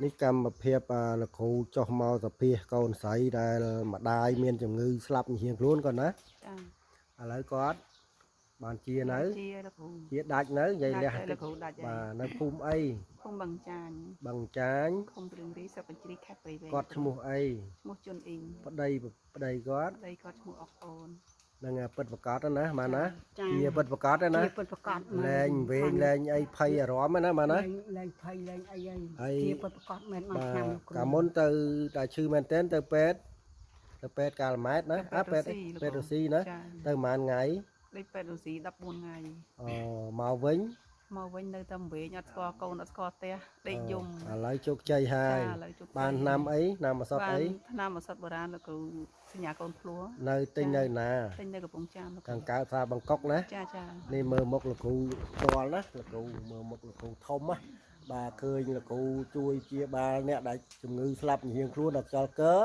នេះកម្មភាពលោកគ្រូចុះមកទៅពីកូនស្រីដែលម្ដាយមានជំងឺស្លាប់ហៀងខ្លួនគាត់ណាឥឡូវគាត់បានជានៅជាដាច់នៅនិយាយលះតិចបាទនៅភូមិអីភូមិបឹងចាញឃុំព្រឹងរីស្រុកបញ្ជ្រីខេត្តព្រៃវែងគាត់ឈ្មោះអីឈ្មោះជុនអ៊ីងប្តីគាត់ឈ្មោះអុកអូននឹងពិតប្រកបណាបានណាជាពិតប្រកបណាលែងវែងលែងអីភ័យអារម្មណ៍ណាបានណាលែងភ័យលែងអីជាពិតប្រកបមែនមកឆ្នាំកាលមុនទៅតែឈឺមែនទែនទៅពេទ្យកាលម៉ែតណាពេទ្យរុស្ស៊ីណាទៅប្រហែលថ្ងៃលេខពេទ្យរុស្ស៊ី14ថ្ងៃមកវិញនៅតែវែងអត់ស្គាល់កូនអត់ស្គាល់ផ្ទះដេកយំឥឡូវជោគជ័យហើយបានឆ្នាំអីឆ្នាំឱសថអីឆ្នាំឱសថបុរាណលោកគ្រូសញ្ញាកូនភ្លោះនៅទិញនៅណាទិញនៅកំពង់ចាមខាងកើតថាបង្កុកណាចានេះមើលមុខលោកគ្រូផ្ទាល់ណាលោកគ្រូមើលមុខលោកគ្រូធំណាបាទឃើញលោកគ្រូជួយព្យាបាលអ្នកដែលជំងឺស្លាប់ហៀងខ្លួនដល់ខ្យល់កើ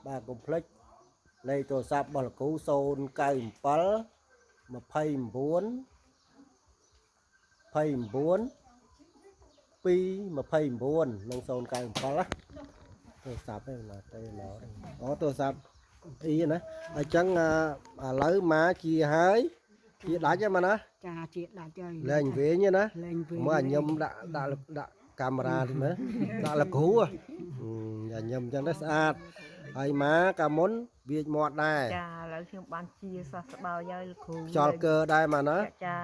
បាទកុំភ្លេចលេខទូរស័ព្ទរបស់លោកគ្រូ097 29 29 229និង097ណាទូរស័ព្ទហ្នឹងណាទៅមកទូរស័ព្ទអីណាអញ្ចឹងឥឡូវមកជាហើយជាដាច់ហ្នឹងមកណាចាជាដាច់ហើយលែងវិញណាមើលខ្ញុំដាក់កាមេរ៉ាទីមើលដាក់លោកគ្រូខ្ញុំអញ្ចឹងទៅស្អាតហើយមកកាលមុនវាមាត់ដែរចាឥឡូវខ្ញុំបានជាសះស្បើយហើយលោកគ្រូខ្យល់កើដែរមកណាចា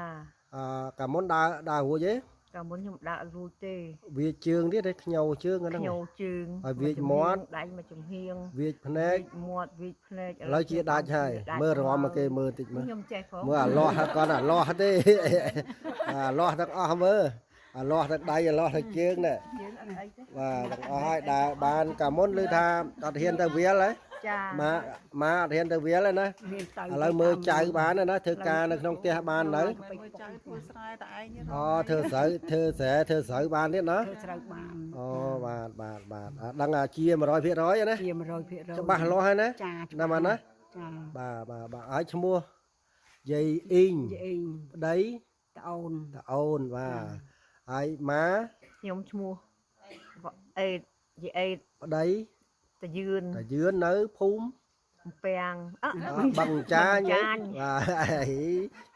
កាលមុនដើររួចទេកាលមុនខ្ញុំដាក់រួចទេវាជើងទៀតខ្ញោជើងហ្នឹងខ្ញោជើងហើយវាមាត់ដៃមកចំហៀងវាភ្នែកមាត់វាភ្នែកឥឡូវជាដាច់ហើយមើលរំមកគេមើលតិចមើលខ្ញុំចេះផងមើលអាលាស់គាត់អាលាស់ទេអាលាស់ទាំងអស់មើលអាលាស់ទាំងដៃអាលាស់ទាំងជើងណែបាទទាំងអស់ហើយដើរបានកាលមុនឮថាអត់ហ៊ានទៅវាលហ៎ចាមកអត់ហ៊ានទៅវាលទេណាឥឡូវមើលចៅបានណាធ្វើការនៅក្នុងផ្ទះបាននៅមើលចៅធ្វើស្រែតែឯងធ្វើស្រូវបានទៀតណាធ្វើស្រូវបានបាទដឹងជា100%ណាជា100%ច្បាស់លាស់ហើយណាណាបានណាចាបាទហើយឈ្មោះយាយអ៊ីងប្តីតអូនបាទហើយមកខ្ញុំឈ្មោះអេយាយអេប្តីតាយឿននៅភូមិពាំងបឹងចាញ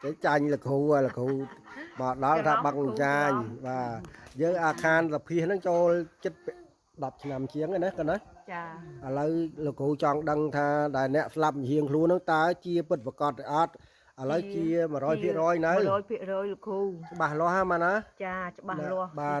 បាទចាញ់លោកគ្រូមកដល់ថាបឹងចាញបាទយើងអាខានសភាហ្នឹងចូលចិត្ត10ឆ្នាំជាងណាកណាចាឥឡូវលោកគ្រូចង់ដឹងថាដែលអ្នកស្លាប់ហៀងខ្លួនហ្នឹងតើជាពិតប្រកបទេអត់ឥឡូវជា100%នៅ100%លោកគ្រូច្បាស់លាស់ហ្នឹងមកណាចាច្បាស់លាស់បាទ